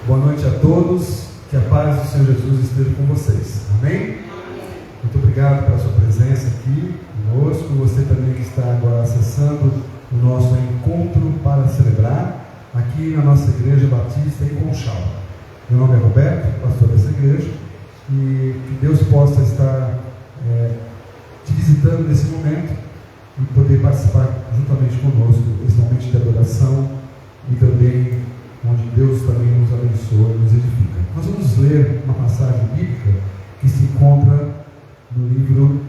Boa noite a todos, que a paz do Senhor Jesus esteja com vocês, amém? Muito obrigado pela sua presença aqui conosco, você também que está agora acessando o nosso encontro para celebrar, aqui na nossa Igreja Batista em Conchal. Meu nome é Roberto, pastor dessa igreja, e que Deus possa estar te visitando nesse momento e poder participar juntamente conosco desse momento de adoração e também onde Deus também nos abençoa e nos edifica. Nós vamos ler uma passagem bíblica que se encontra no livro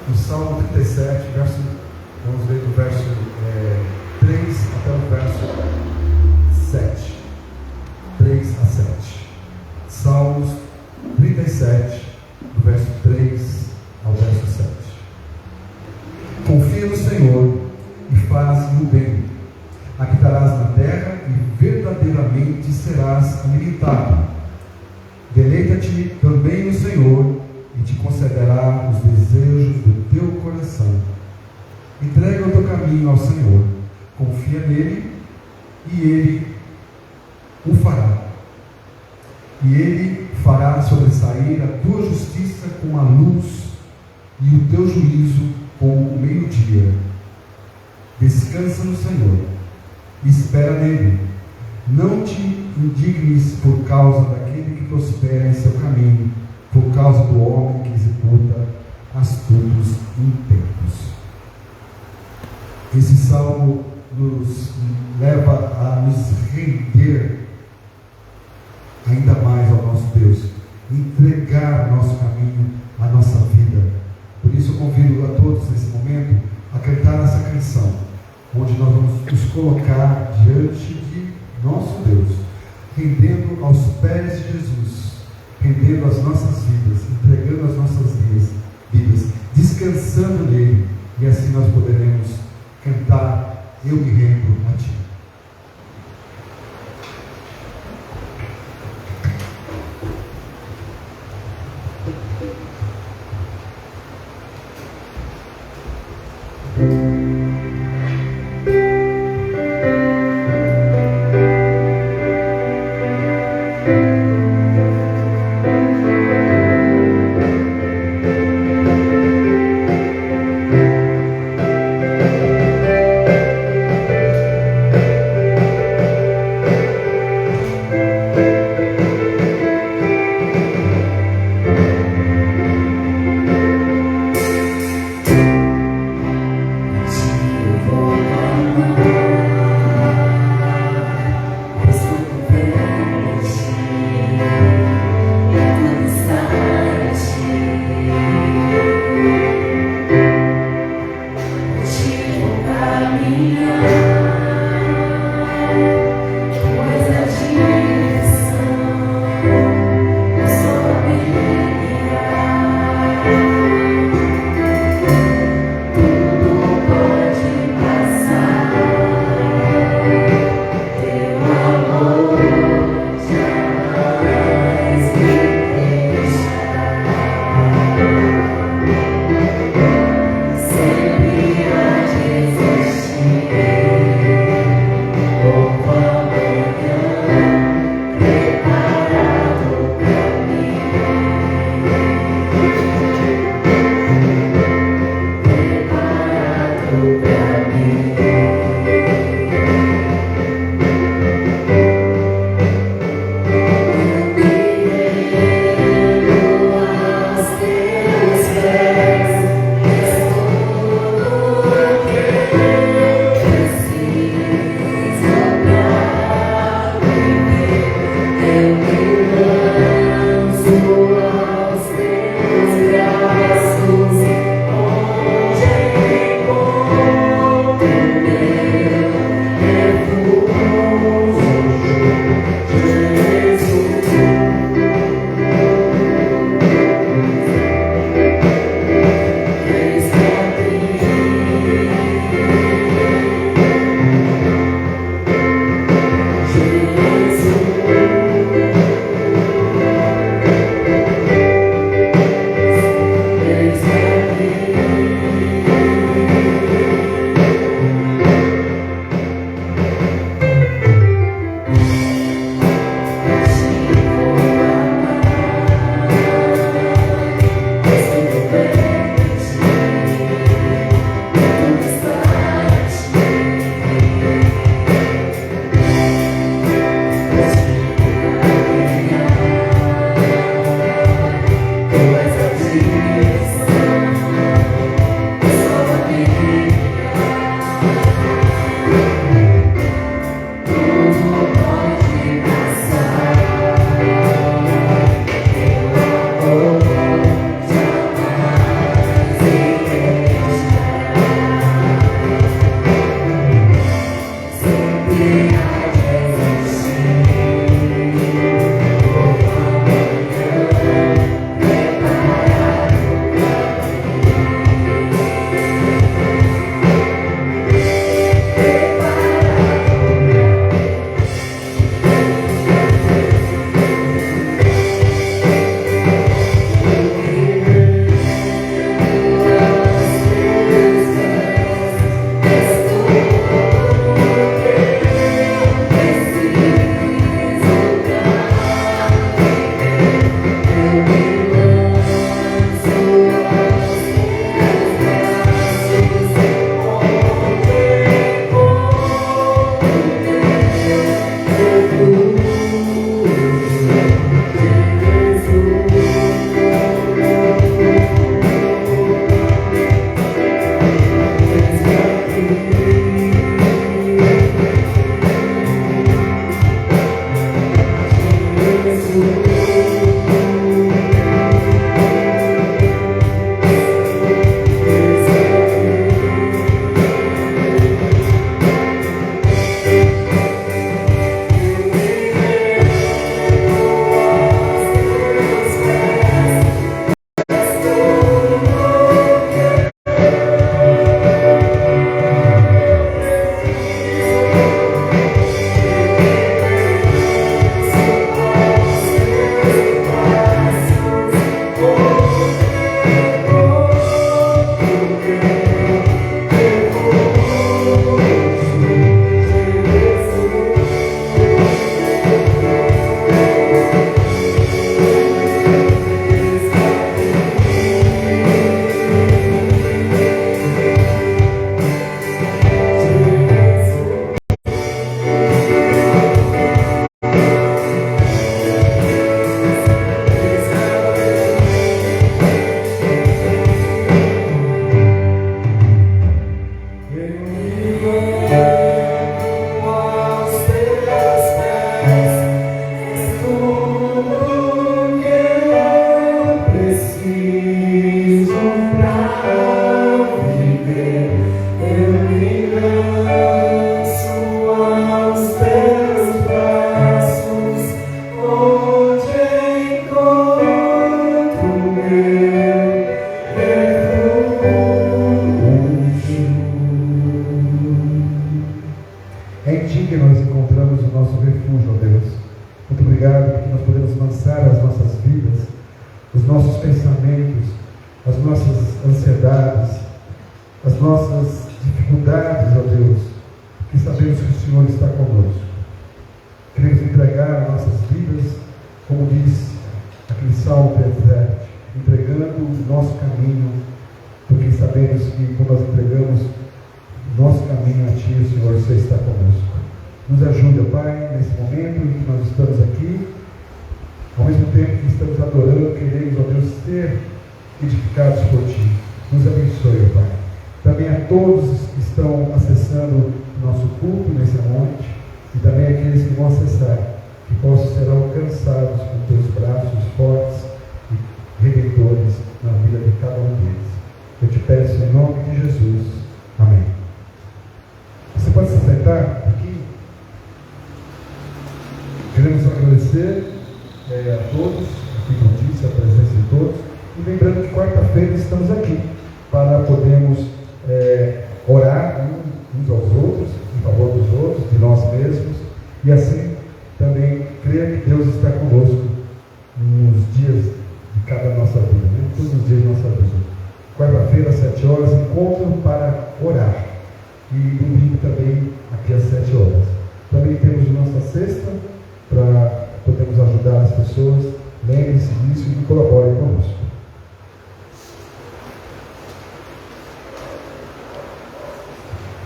no Salmo 37, vamos ler do verso 3 até o verso 7. 3 a 7. Salmos 37, do verso 3 ao verso 7. Confia no Senhor e faz-lhe o bem. Habitarás na terra e verdadeiramente serás alimentado. Deleita-te também no Senhor e te concederá os desejos do teu coração. Entrega o teu caminho ao Senhor, confia nele e ele o fará. E ele fará sobressair a tua justiça com a luz e o teu juízo com o meio-dia. Descansa no Senhor e espera nele. Não te indignes por causa daquele que prospera em seu caminho, por causa do homem que executa astutos intentos. Esse salmo nos leva a nos render ainda mais ao nosso Deus, entregar o nosso caminho, a nossa vida. Por isso eu convido a todos nesse momento a cantar essa canção, onde nós vamos nos colocar diante de nosso Deus, rendendo aos pés de Jesus, rendendo as nossas vidas, entregando as nossas vidas, descansando nele, e assim nós poderemos cantar: eu me rendo a ti.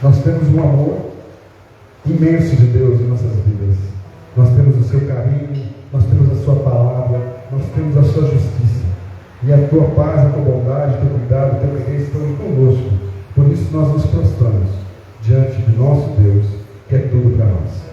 Nós temos um amor imenso de Deus em nossas vidas. Nós temos o seu carinho, nós temos a sua palavra, nós temos a sua justiça. E a tua paz, a tua bondade, o teu cuidado, o teu querer estão conosco. Por isso nós nos prostramos diante de nosso Deus, que é tudo para nós.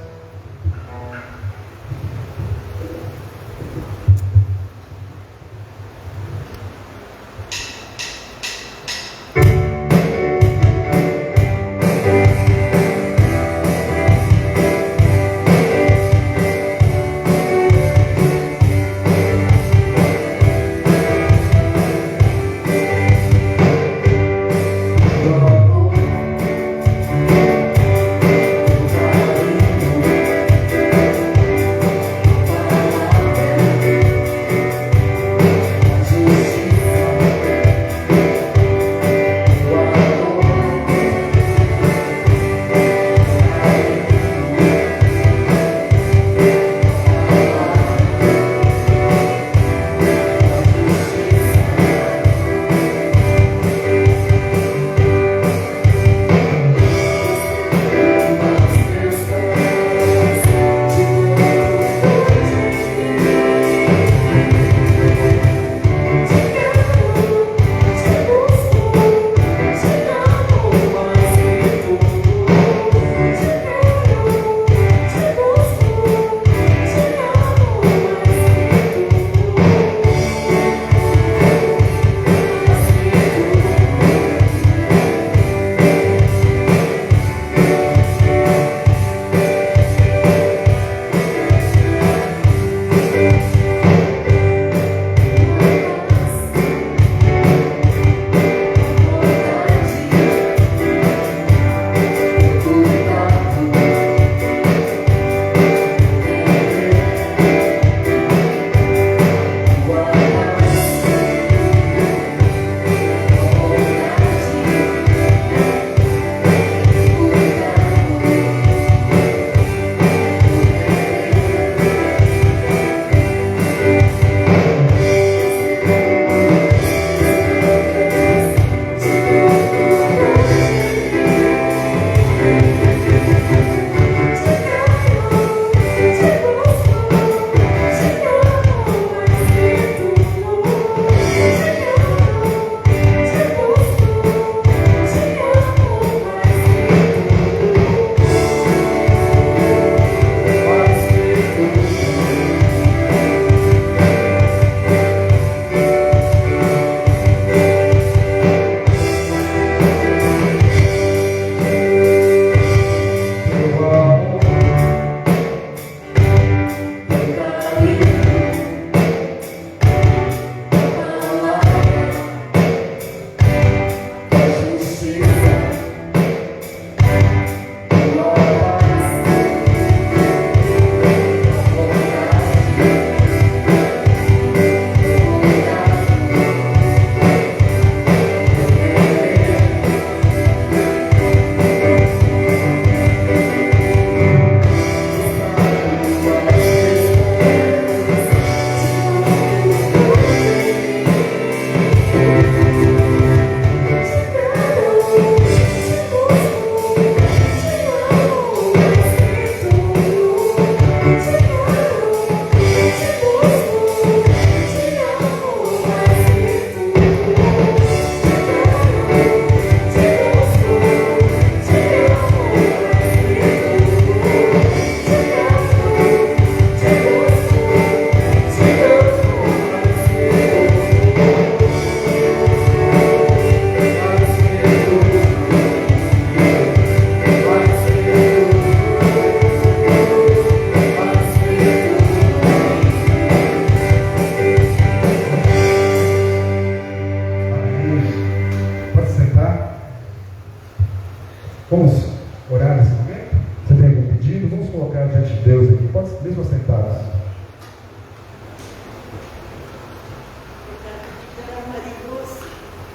Vamos orar nesse momento? Você tem algum pedido? Vamos colocar diante de Deus aqui, pode ser mesmo assentados.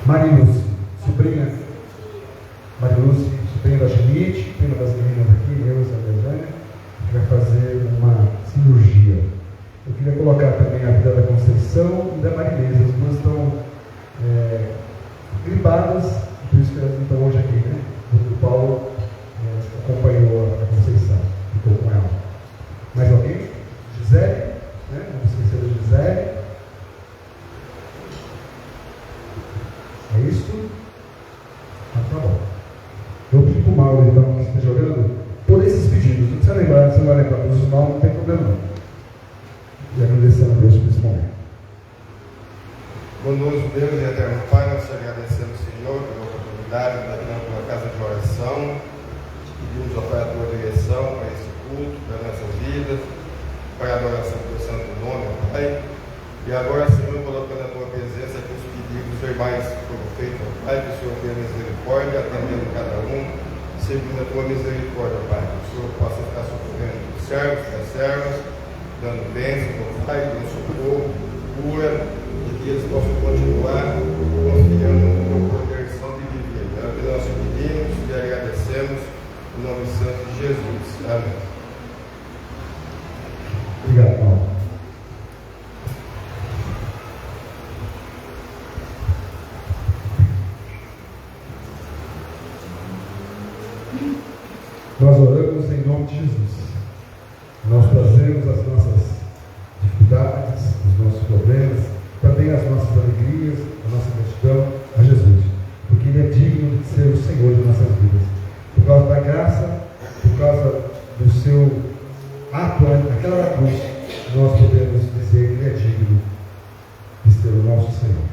Mariluz, sobrinha. Mariluz, sobrinha da Janite, uma das meninas aqui, eu e a Dejane, que vai fazer uma cirurgia. Eu queria colocar também a vida da Conceição e da Marileza. As duas estão gripadas, por isso que elas não estão hoje aqui, né? O Paulo acompanhou a Conceição, ficou com ela. Mais alguém? Gisele, né? Não esquecer da Gisele. É isso? Ah, tá bom. Eu vou pedir para o Mauro, então, que esteja orando por esses pedidos. Não precisa lembrar, você não vai lembrar todos os nomes, não tem problema não. E agradecendo a Deus por esse momento. Bondoso Deus e eterno Pai, nós te agradecemos, Senhor, pela oportunidade de estar na casa de oração. Pedimos, ó Pai, a tua direção para esse culto, para nossas vidas, para a adoração do teu santo nome, ó Pai. E agora, Senhor, colocando a tua presença aqui os pedidos verbais que foram feitos, ó Pai, que o Senhor tenha misericórdia, atendendo cada um, segundo a tua misericórdia, ó Pai. Que o Senhor possa estar socorrendo os servos, as servas, dando bênção, ó Pai, dando socorro, cura, e que eles possam continuar confiando no teu poder santo e divino. É o que nós te pedimos e agradecemos, em nome santo de Jesus. Amém. Obrigado, Paulo. Nós oramos em nome de Jesus. Nós trazemos as nossas dificuldades, os nossos problemas, também as nossas alegrias, a nossa gratidão a Jesus, porque Ele é digno de ser o Senhor de nossas vidas. Por causa da graça, por causa do seu ato naquela cruz, nós podemos dizer que Ele é digno de ser o nosso Senhor.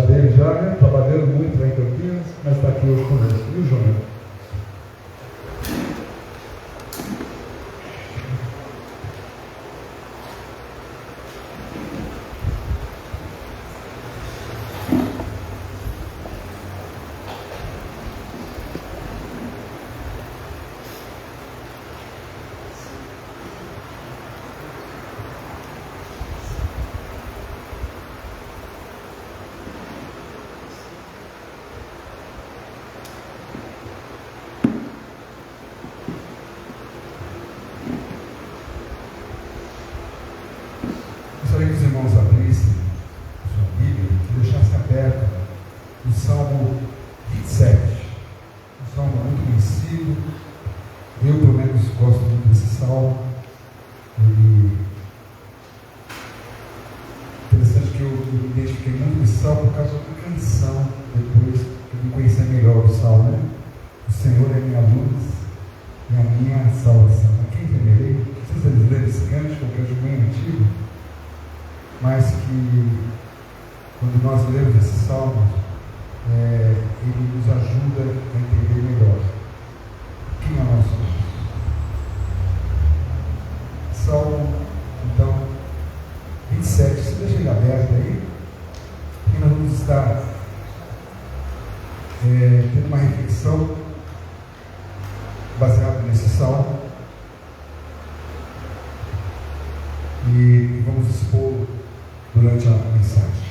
dele já, né? Trabalhando muito lá em Campinas, mas está aqui hoje conosco. E o João? Gostaria que os irmãos abrissem a sua Bíblia e deixassem aberta o Salmo 27. Um salmo muito conhecido. Eu, pelo menos, gosto muito desse salmo. Interessante que eu me identifiquei muito com esse salmo por causa da canção, depois que eu me conhecer melhor o salmo, né? O Senhor é minha luz e a minha salvação. A quem temerei? Não sei se eles leram esse cântico, que é um cântico bem antigo, mas que quando nós lemos esse salmo, ele nos ajuda a entender melhor quem é o nosso Deus. Salmo, então, 27, se deixa ele aberto aí, e nós vamos estar tendo uma reflexão baseada nesse salmo, e vamos expor durante a mensagem.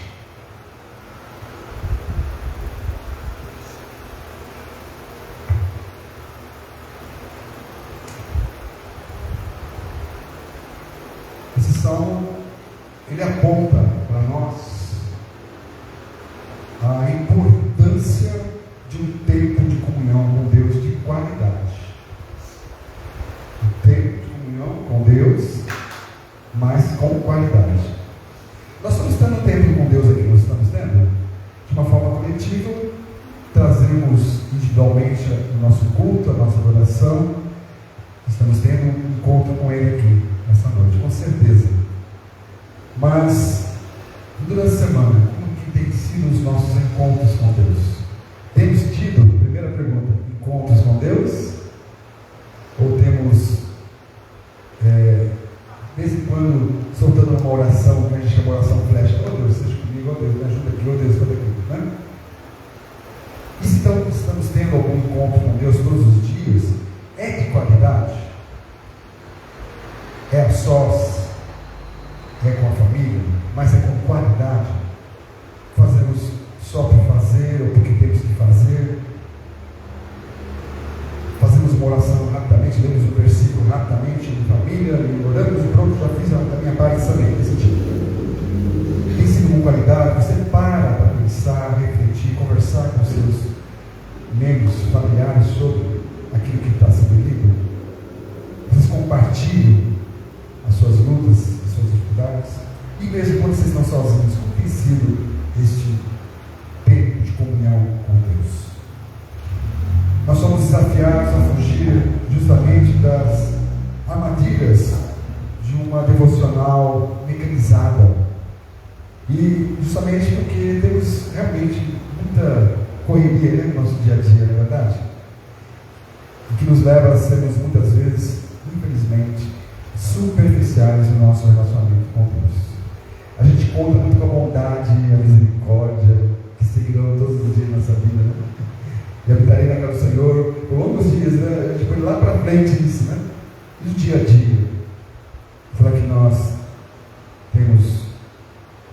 Esse salmo, ele aponta para nós a importância de um tempo de comunhão com Deus de qualidade. Um tempo de comunhão com Deus, mas com qualidade. Nós estamos tendo tempo com Deus aqui, nós estamos tendo, de uma forma coletiva, trazemos individualmente o nosso culto, a nossa adoração, estamos tendo um encontro com Ele aqui, essa noite, com certeza. Mas, durante a semana, como que tem sido os nossos encontros com Deus? Temos tido, primeira pergunta, encontros com Deus? Ou temos, de vez em quando, soltando uma oração, que a gente chama oração flash, oh Deus, seja comigo, oh Deus, me ajuda aqui, oh Deus, tudo aquilo, né? E se então estamos tendo algum encontro com Deus todos os dias, é de qualidade? É a sós? É com a família? Mas é com qualidade? Fazemos só por fazer, ou porque temos que fazer? Fazemos uma oração rapidamente, lemos um versículo rapidamente em família, e oramos e pronto, já fiz a minha parte também, nesse sentido. Tem sido com qualidade? Você para pensar, refletir, conversar com seus membros, familiares sobre aquilo que está sendo lido? Vocês compartilham as suas lutas, as suas dificuldades? E mesmo quando vocês estão sozinhos, como tem sido este tempo de comunhão com Deus? Nós somos desafiados a fugir justamente das armadilhas de uma devocional mecanizada. E justamente porque temos realmente muita correria no nosso dia a dia, não é verdade? E que nos leva a sermos muitas vezes, infelizmente, superficiais no nosso relacionamento com Deus. A gente conta muito com a bondade e a misericórdia que seguirão todos os dias da nossa vida, né? E habitarei na casa do Senhor por longos dias, né? A gente põe lá para frente isso, né? E o dia a dia? Será que nós temos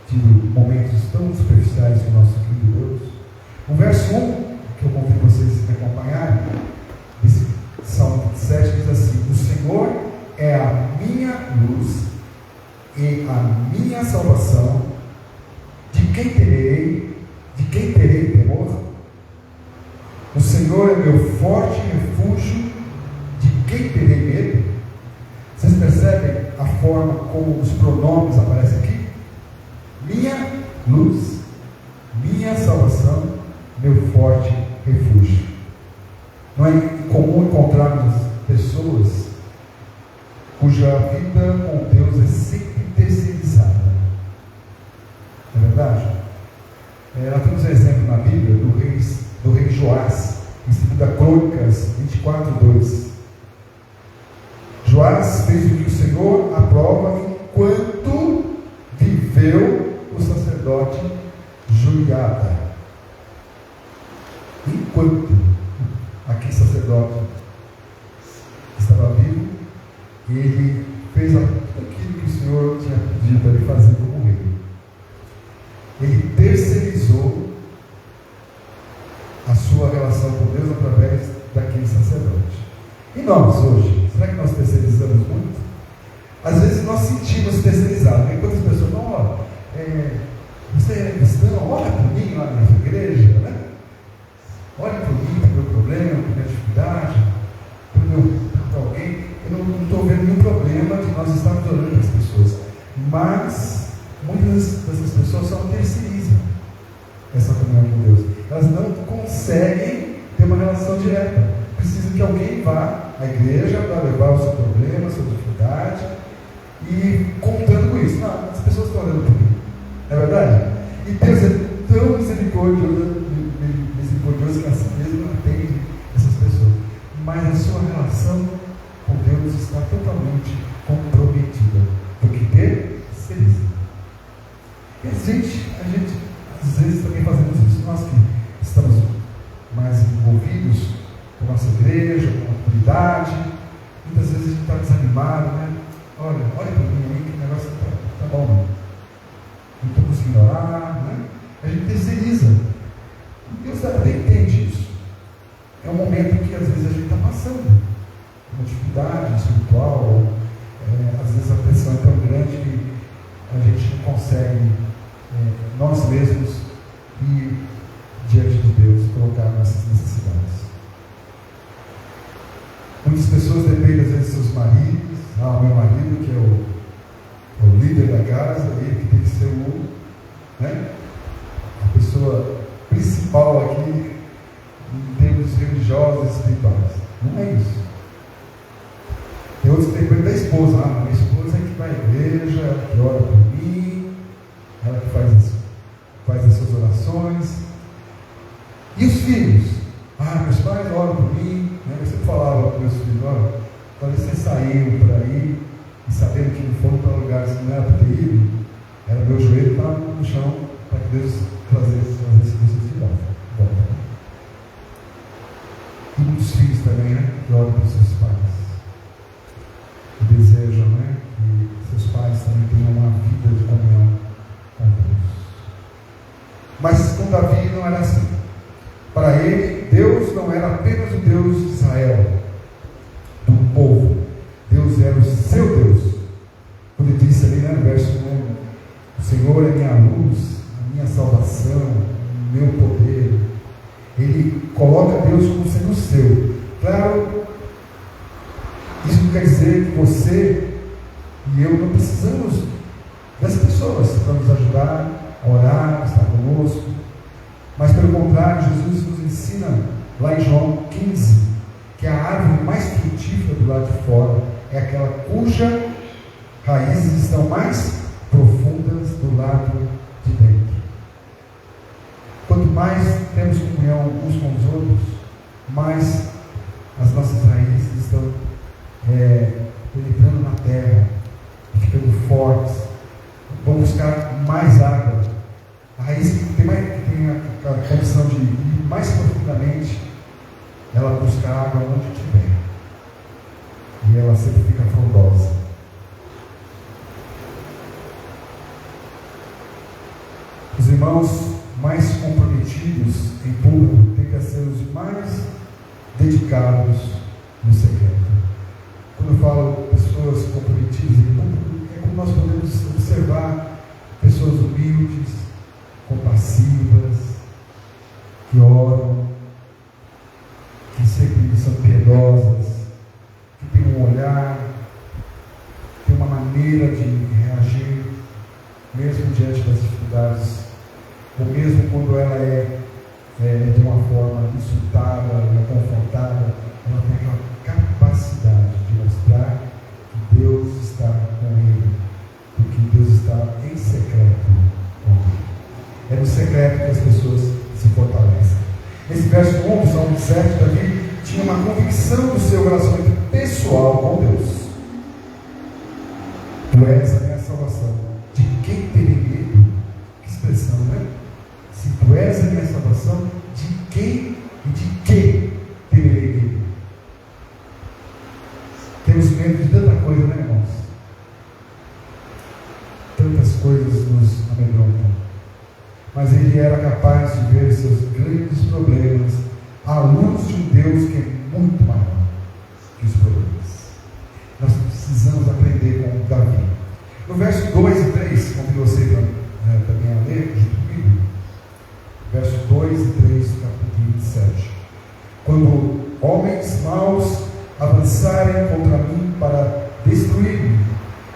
tido momentos tão superficiais com o nosso querido Deus? O verso 1, que eu convido vocês a me acompanharem, desse Salmo 27, diz assim: o Senhor é a minha luz e a minha salvação, de quem terei temor? O Senhor é meu forte refúgio, de quem terei medo? Vocês percebem a forma como os pronomes aparecem aqui? Minha luz, minha salvação, meu forte refúgio. Não é comum encontrarmos pessoas cuja vida com Deus é sempre terceirizada. Não é verdade? Nós temos o que o Senhor aprova enquanto viveu o sacerdote Joiada. Enquanto aquele sacerdote estava vivo, ele fez tudo aquilo que o Senhor tinha pedido para ele fazer como rei. Ele terceirizou a sua relação com Deus através daquele sacerdote. E nós hoje, será que nós terceirizamos muito? Às vezes nós sentimos terceirizado. Enquanto as pessoas não oram, você é cristão, ora por mim lá na igreja, né? Ore por mim, pelo meu problema, pela minha dificuldade, para alguém. Eu não estou vendo nenhum problema de nós estarmos orando para as pessoas. Mas muitas dessas pessoas só terceirizam essa comunhão com Deus. Elas não conseguem ter uma relação direta. Precisam que alguém vá à igreja para levar o seu problema, a sua dificuldade, e contando com isso. Não, as pessoas estão orando por mim. Não é verdade? E Deus é tão misericordioso que assim mesmo atende essas pessoas. Mas a sua relação com Deus está totalmente comprometida. Porque terceiriza. E a gente às vezes também fazemos isso. Nós que estamos mais envolvidos com a nossa igreja, com a comunidade, muitas vezes a gente está desanimado, né? Olha para mim aí que o negócio está bom. Não estou conseguindo orar, né? A gente terceiriza. Deus até entende isso. É um momento que às vezes a gente está passando uma dificuldade espiritual, às vezes a pressão é tão grande que a gente não consegue nós mesmos ir diante de Deus e colocar nossas necessidades. Muitas pessoas dependem às vezes dos seus maridos. O meu marido que é o líder da casa, ele que tem que ser a pessoa principal aqui em termos religiosos e espirituais. Não é isso. Tem outros que dependem da esposa. Minha esposa é que vai à igreja, ela que ora por mim, ela que faz as suas orações. E os filhos? Meus pais oram por mim. Eu sempre falava para meus filhos: olha, talvez vocês saíram por aí e sabendo que não foram para lugares que não era para ter ido, era meu joelho estava no chão para que Deus trazesse vocês de volta. E muitos filhos também, né? Que oram para os seus pais. Que desejam, né? Que seus pais também tenham uma vida de comunhão com Deus. Mas com Davi não era assim. Para ele, Deus não era apenas o Deus de Israel, do povo. Deus era o seu Deus. Quando ele disse ali, no verso 1, o Senhor é minha luz, a minha salvação, o meu poder. Ele coloca Deus como sendo o seu. Claro, isso não quer dizer que você e eu não precisamos das pessoas para nos ajudar a orar, a estar conosco. Mas pelo contrário, Jesus nos ensina lá em João 15 que a árvore mais frutífera do lado de fora é aquela cuja raízes estão mais profundas do lado de dentro. Quanto mais temos comunhão uns com os outros, mais as nossas raízes estão penetrando na terra, ficando fortes. Vamos buscar mais água. A raiz que tem a condição de ir mais profundamente, ela busca água onde tiver. E ela sempre fica frondosa. Os irmãos mais comprometidos em público têm que ser os mais dedicados no secreto. Quando eu falo pessoas comprometidas em público, é como nós podemos observar pessoas humildes, compassivas, que oram, que sempre são piedosas, que têm um olhar, têm uma maneira de reagir, mesmo diante das dificuldades, ou mesmo quando ela é de uma forma insultada, confrontada, ela tem aquela capacidade de mostrar que Deus está com ele, porque Deus está em secreto com ele. É no secreto que as pessoas se fortalecem. Nesse verso 1 do Salmo 7, Davi tinha uma convicção do seu relacionamento pessoal com Deus. tantas coisas nos amedrontam. Mas ele era capaz de ver seus grandes problemas à luz de um Deus que é muito maior que os problemas. Nós precisamos aprender com Davi. No verso 2 e 3, convido você também a ler junto comigo. Verso 2 e 3 do capítulo 27. Quando homens maus avançarem contra mim para destruir-me,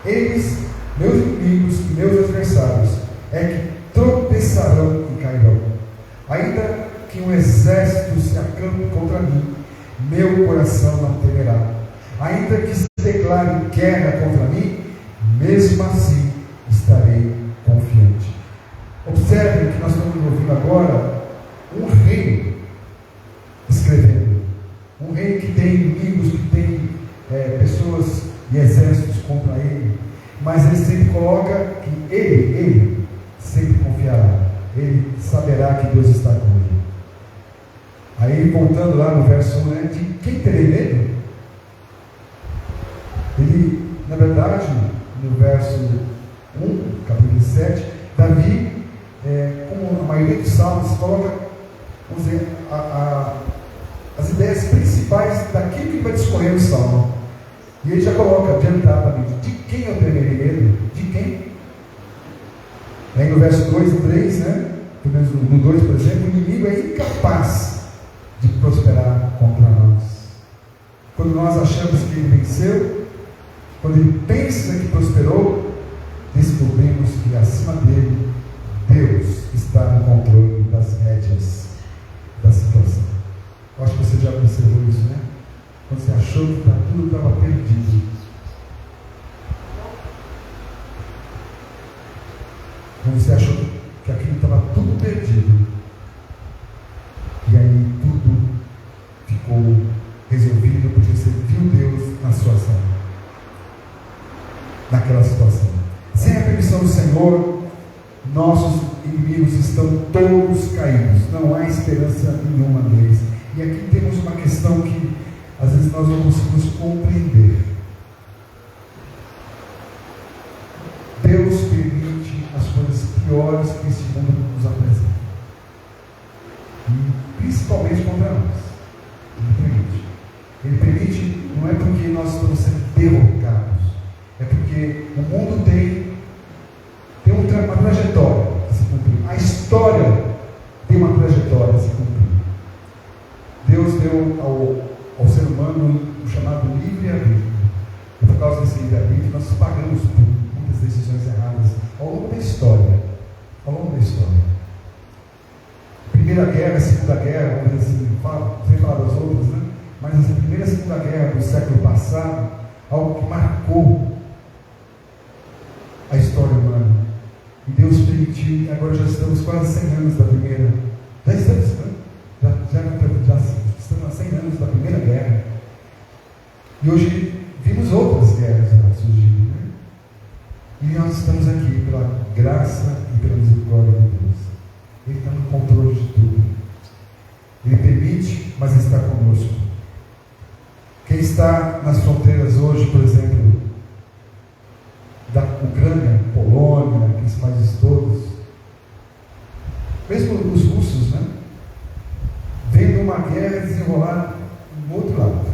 eles, meus inimigos e meus adversários, é que tropeçarão e cairão. Ainda que um exército se acampe contra mim, meu coração não temerá. Ainda que se declare guerra contra mim, mesmo assim estarei confiante. Observem que nós estamos ouvindo agora um rei escrevendo. Um rei que tem inimigos, que tem pessoas e exércitos contra ele. Mas ele sempre coloca que ele sempre confiará. Ele saberá que Deus está com ele. Aí, voltando lá no verso 1, de quem terei medo? Ele, na verdade, no verso 1, capítulo 7, Davi, como a maioria dos salmos, coloca, vamos dizer, as ideias principais daquilo que ele vai discorrer no salmo. E ele já coloca adiantadamente: de quem eu terei medo? De quem? Aí no verso 2 e 3, pelo menos no 2, por exemplo, o inimigo é incapaz de prosperar contra nós. Quando nós achamos que ele venceu, quando ele pensa que prosperou, descobrimos que acima dele, Deus está no controle das rédeas da situação. Eu acho que você já observou isso, né? Quando você achou que tudo estava perdido, quando você achou que aquilo estava tudo perdido, e aí tudo ficou resolvido porque você viu Deus na sua ação, naquela situação. Sem a permissão do Senhor, nossos inimigos estão todos caídos, não há esperança nenhuma deles. E aqui temos uma questão que às vezes nós não conseguimos compreender. Deus permite as coisas piores que esse mundo nos apresenta, e principalmente contra nós. Ele permite, não é porque nós estamos sendo derrocados, é porque o mundo tem uma trajetória a se cumprir. A história tem uma trajetória a se cumprir. Deus deu ao ser humano o chamado livre-arbítrio. E por causa desse livre-arbítrio, nós pagamos por muitas decisões erradas ao longo da história. Primeira Guerra, Segunda Guerra, sem falar das outras, mas a Primeira e Segunda Guerra do século passado, algo que marcou a história humana. E Deus permitiu, e agora já estamos quase 100 anos da primeira. Já estamos há 100 anos da Primeira Guerra. E hoje vimos outras guerras surgindo. E nós estamos aqui pela graça e pela misericórdia de Deus. Ele está no controle de tudo. Ele permite, mas está conosco. Quem está nas fronteiras hoje, por exemplo, da Ucrânia, Polônia, aqueles países todos, mesmo os russos, vendo uma guerra desenrolar no outro lado,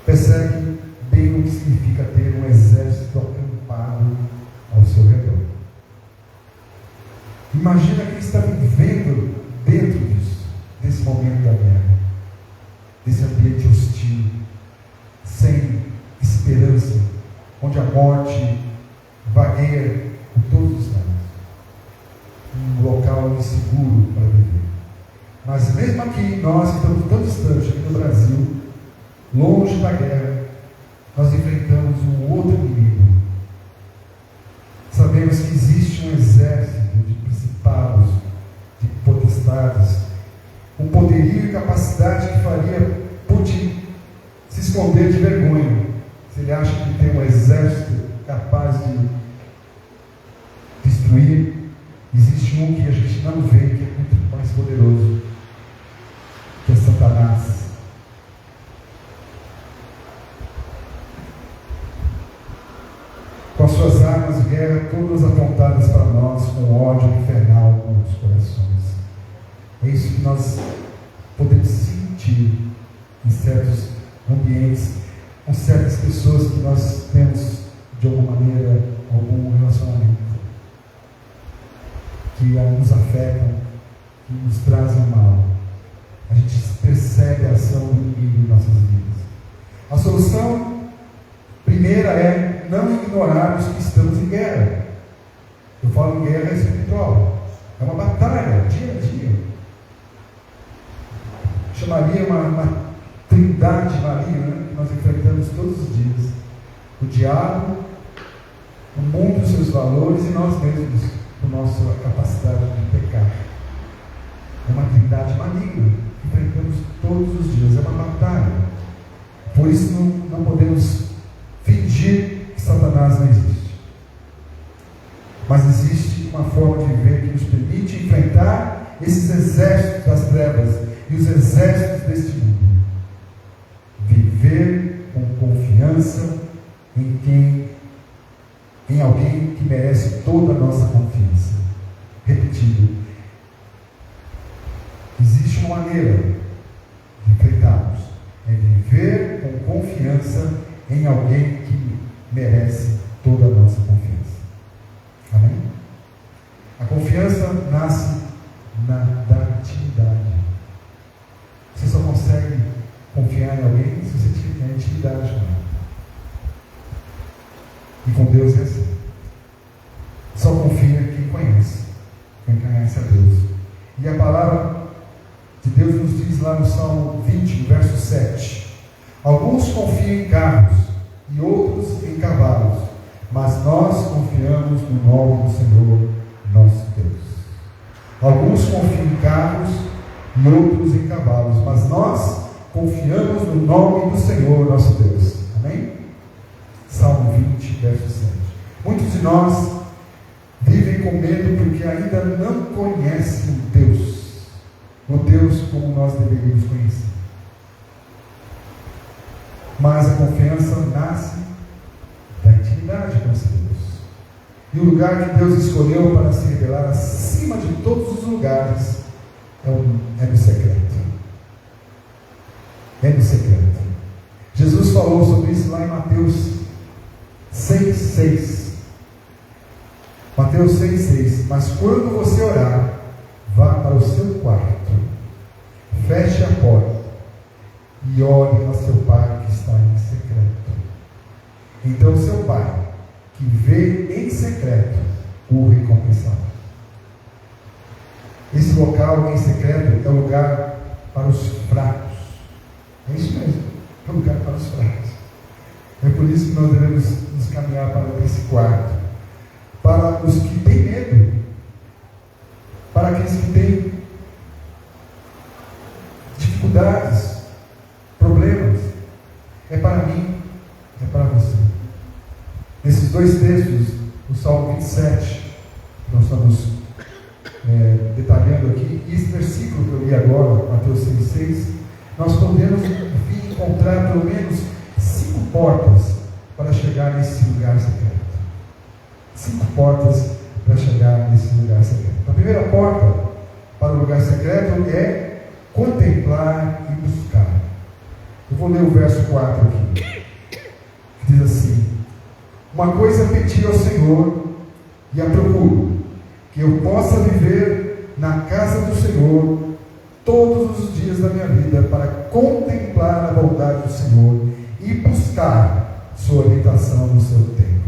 percebe bem o que significa ter um exército acampado ao seu redor. Imagina quem está vivendo dentro disso, desse momento da guerra, desse ambiente hostil, sem esperança, onde a morte vagueia por todos os lados. Um local inseguro para viver. Mas mesmo aqui, nós que estamos tão distantes aqui no Brasil, longe da guerra, nós enfrentamos um outro inimigo. Sabemos que existe um exército de principados, de potestades, um poderio e capacidade que faria Putin se esconder de vergonha, se ele acha que tem um exército capaz de destruir. Existe um que a gente não vê, que é muito mais poderoso, que é Satanás. Com as suas armas de guerra todas apontadas para nós com ódio infernal nos corações. É isso que nós podemos sentir em certos ambientes, com certas pessoas que nós temos, de alguma maneira, algum relacionamento, que nos afetam, que nos trazem mal. A gente percebe a ação do inimigo em nossas vidas. A solução primeira é não ignorarmos que estamos em guerra. Eu falo em guerra espiritual. É uma batalha, dia a dia. Chamaria uma trindade maligna que nós enfrentamos todos os dias. O diabo, o mundo, os seus valores e nós mesmos, com nossa capacidade de pecar. É uma trindade maligna que enfrentamos todos os dias. É uma batalha. Por isso não podemos fingir que Satanás não existe. Mas existe uma forma de viver que nos permite enfrentar esses exércitos das trevas e os exércitos deste mundo. Viver com confiança em alguém que merece toda a nossa confiança. Repetido, existe uma maneira de enfrentarmos, é viver com confiança em alguém que merece toda a nossa confiança. Amém? A confiança nasce da intimidade. Você só consegue confiar em alguém se você tiver intimidade com ele. E com Deus é assim. Só confia quem conhece a Deus. E a palavra de Deus nos diz lá no Salmo 20, verso 7: alguns confiam em carros e outros em cavalos, mas nós confiamos no nome do Senhor nosso Deus. Alguns confiam em carros e outros em cavalos, mas nós confiamos no nome do Senhor nosso Deus. Amém? Salmo 20, verso 7. Muitos de nós vivem com medo porque ainda não conhecem o Deus como nós deveríamos conhecer. Mas a confiança nasce da intimidade com esse Deus. E o lugar que Deus escolheu para se revelar acima de todos os lugares é no secreto. É no secreto. Jesus falou sobre isso lá em Mateus 6,6. Mateus 6,6. Mas quando você orar, vá para o seu quarto, feche a porta e ore ao seu Pai que está em secreto. Então seu Pai, que vê em secreto, o recompensará. Esse local em secreto é o lugar para os fracos. É isso mesmo, é o lugar para os fracos. É por isso que nós devemos nos caminhar para esse quarto. Para os que têm medo, para aqueles que têm dificuldades, problemas. É para mim, é para você. Nesses dois textos, o Salmo 27, que nós estamos detalhando aqui, e esse versículo que eu li agora, Mateus 6,6, nós podemos encontrar pelo menos 5 portas para chegar nesse lugar secreto. 5 portas para chegar nesse lugar secreto. A primeira porta para o lugar secreto é contemplar e buscar. Eu vou ler o verso 4 aqui. Diz assim: uma coisa pedi ao Senhor e a procuro, que eu possa viver na casa do Senhor todos os dias da minha vida, para contemplar a bondade do Senhor e buscar sua habitação no seu templo.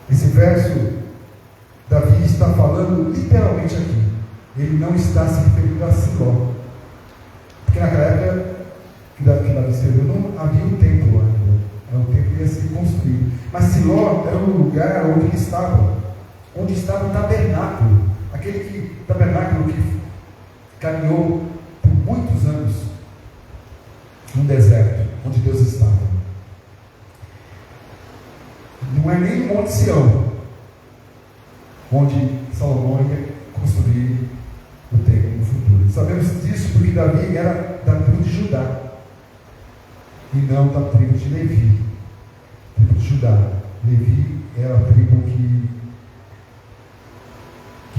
Esse verso, Davi está falando literalmente aqui. Ele não está se referindo a Siló, porque naquela época que Davi escreveu, não havia um templo ainda. O templo ia ser construído. Mas Siló era um lugar onde ele estava, onde estava o tabernáculo, aquele tabernáculo que caminhou por muitos anos no deserto, onde Deus estava. Não é nem o Monte Sião, onde Salomão ia construir o templo no futuro. Sabemos disso porque Davi era da tribo de Judá e não da tribo de Levi, tribo de Judá. Levi era a tribo que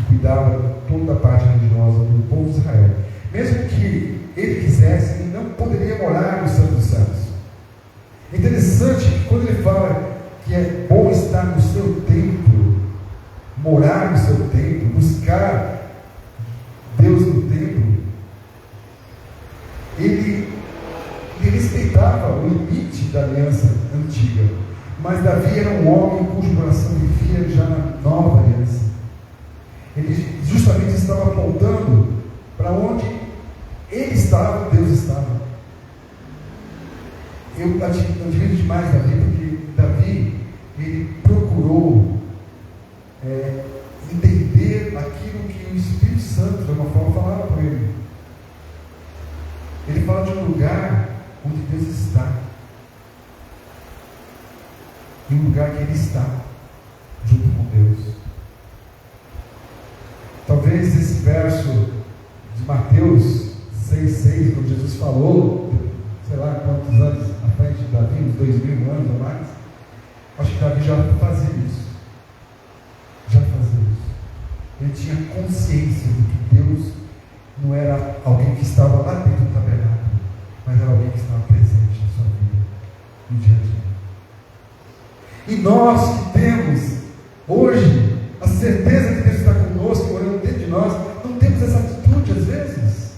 cuidava de toda a parte religiosa do povo de Israel. Mesmo que ele quisesse, ele não poderia morar no Santo dos Santos. É interessante que quando ele fala que é bom estar no seu templo, morar no seu templo, buscar Deus no templo, ele respeitava o limite da aliança antiga. Mas Davi era um homem cujo coração vivia já na nova aliança. Ele justamente estava apontando para onde ele estava, Deus estava. Eu admiro demais Davi, porque Davi, ele procurou entender aquilo que o Espírito Santo, de uma forma, falava para ele. Ele fala de um lugar onde Deus está. E um lugar que ele está, junto com Deus. Talvez esse verso de Mateus 6,6, quando Jesus falou, sei lá quantos anos à frente de Davi, uns 2000 anos ou mais, acho que Davi já fazia isso. Ele tinha consciência de que Deus não era alguém que estava lá dentro do tabernáculo, mas era alguém que estava presente na sua vida, no dia a dia. E nós que temos hoje a certeza que Deus está conosco, morando dentro de nós, não temos essa atitude às vezes.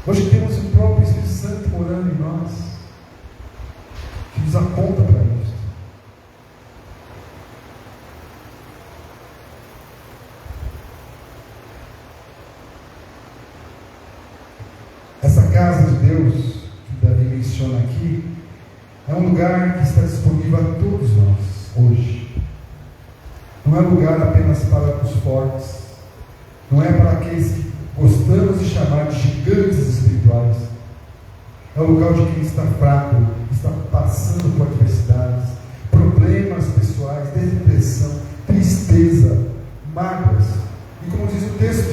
Hoje temos o próprio Espírito Santo morando em nós, que nos aponta para isso. Essa casa de Deus que Davi menciona aqui é um lugar que está disponível a todos nós hoje. Não é lugar apenas para os fortes, não é para aqueles que gostamos de chamar de gigantes espirituais. É o lugar de quem está fraco, está passando por adversidades, problemas pessoais, depressão, tristeza, mágoas. E como diz o texto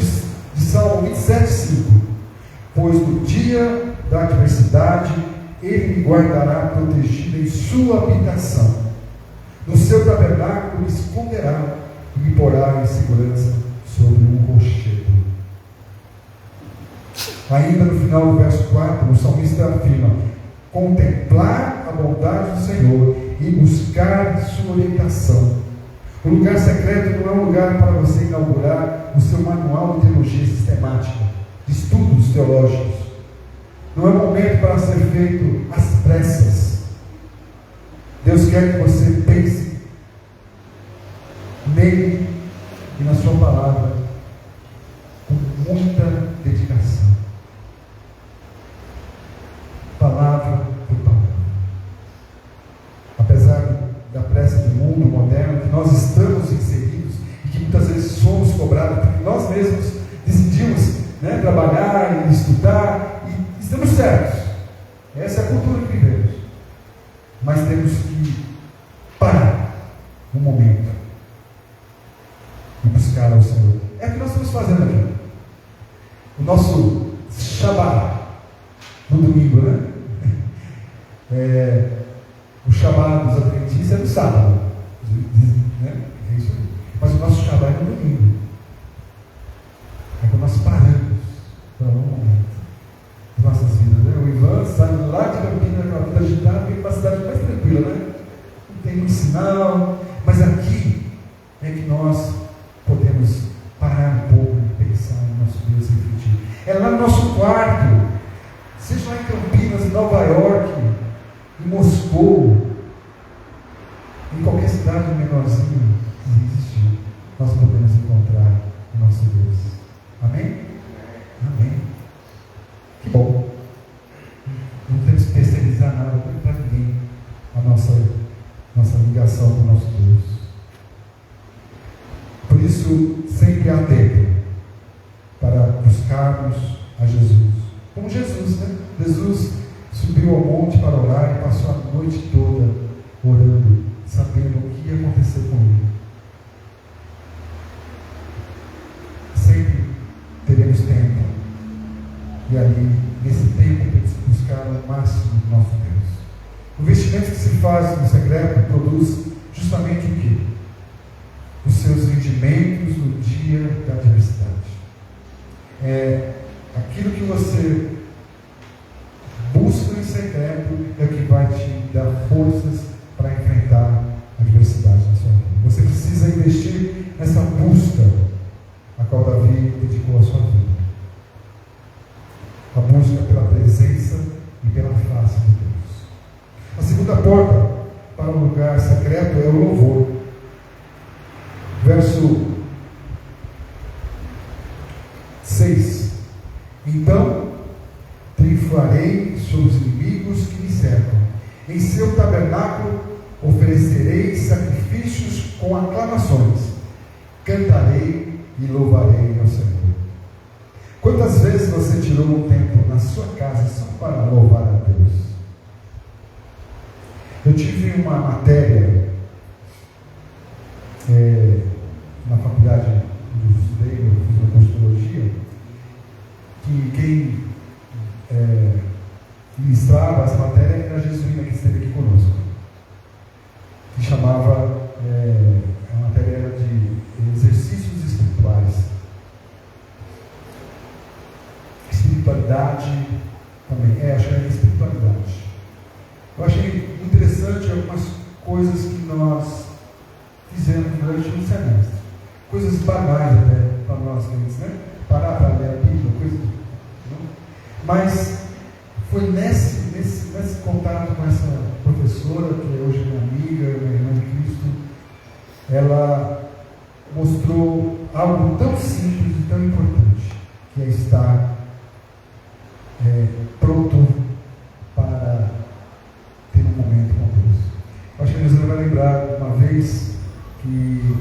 de Salmo 27,5: pois no dia da adversidade Ele me guardará protegido em sua habitação. No seu tabernáculo me esconderá e me porá em segurança sobre um rochedo. Ainda no final do verso 4, o salmista afirma: contemplar a bondade do Senhor e buscar sua orientação. O lugar secreto não é um lugar para você inaugurar o seu manual de teologia sistemática, de estudos teológicos. Não é momento para ser feito às pressas. Deus quer que você pense nele e na sua palavra com muita dedicação. Palavra por palavra. Apesar da pressa do mundo moderno que nós estamos inseridos e que muitas vezes somos cobrados porque nós mesmos decidimos trabalhar e estudar, e estamos certos. Essa é a cultura que vivemos. Mas temos que parar um momento e buscar ao Senhor. É o que nós estamos fazendo aqui. O nosso Shabbat no domingo, o Shabbat dos Adventistas é no sábado, é isso aí. Mas o nosso Shabbat é no domingo. É quando nós paramos para um momento das nossas vidas. O Ivan sai lá de Campinas, naquela vida agitada, vem para a cidade mais tranquila, não tem muito sinal, mas aqui é que nós podemos parar um pouco e pensar no nosso Deus e refletir. É lá no nosso quarto, seja lá em Campinas, em Nova York, em Moscou, em qualquer cidade menorzinha que existe, nós podemos encontrar o nosso Deus. Amém? Amém. Que bom. Não temos que terceirizar nada para ninguém a nossa ligação com o nosso Deus. Por isso, sempre há tempo para buscarmos a Jesus. Como Jesus, Jesus subiu ao monte para orar e passou a noite toda orando, sabendo o que ia acontecer com ele. Sempre teremos tempo. E ali, nesse tempo, temos que buscar o máximo do nosso Deus. O investimentos que se faz no secreto produz justamente o quê? Os seus rendimentos no dia da adversidade. Aquilo que você busca em secreto é o que vai te dar forças para enfrentar a adversidade na sua vida. Você precisa investir nessa busca a qual Davi dedicou a sua vida. A busca pela presença e pela face de Deus. A segunda porta para o lugar secreto é o louvor. Verso 6. Então triunfarei sobre os inimigos que me cercam. Em seu tabernáculo oferecerei sacrifícios com aclamações. Cantarei e louvarei ao Senhor. Quantas vezes você tirou um tempo na sua casa só para louvar a Deus? Eu tive uma matéria na faculdade onde eu estudei, eu fiz uma consultologia, que quem ministrava essa matéria era a jesuína que esteve aqui conosco, que chamava, a matéria era de exercícios espirituais. Espiritualidade também, acho que era espiritualidade. Eu achei interessante algumas coisas que nós fizemos durante um semestre. Coisas banais até para nós crentes, né? Parar para ler a Bíblia, coisas. Mas foi nesse contato com essa professora, que é hoje minha amiga, minha irmã de Cristo, ela mostrou algo tão simples e tão importante, que é estar pronto para ter um momento com Deus. Acho que você vai lembrar uma vez que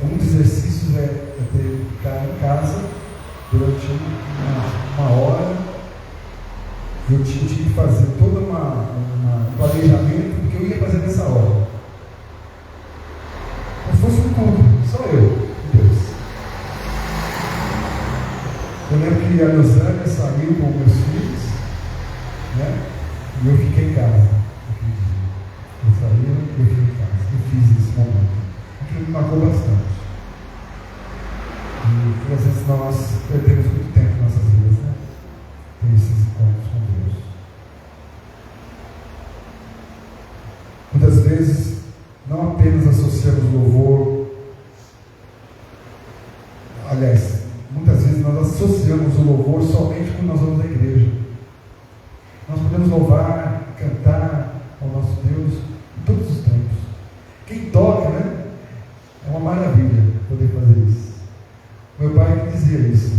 um dos exercícios ficar em casa durante uma hora. Eu tinha que fazer todo um planejamento do que eu ia fazer nessa hora. Como se fosse um culto, só eu e Deus. Eu lembro que a Rosânia saiu com meus filhos, né? E eu fiquei em casa. Eu saí e eu fiquei em casa. Eu fiz esse momento. Aquilo me marcou bastante. E às vezes nós perdemos muito tempo em nossas vidas, né? Tem esses encontros com Deus. Muitas vezes, não apenas associamos louvor, aliás, muitas vezes nós associamos o louvor somente quando nós vamos à igreja. Nós podemos louvar, cantar ao nosso Deus em todos os tempos. Quem toca, né? É uma maravilha poder fazer isso. Meu pai dizia isso.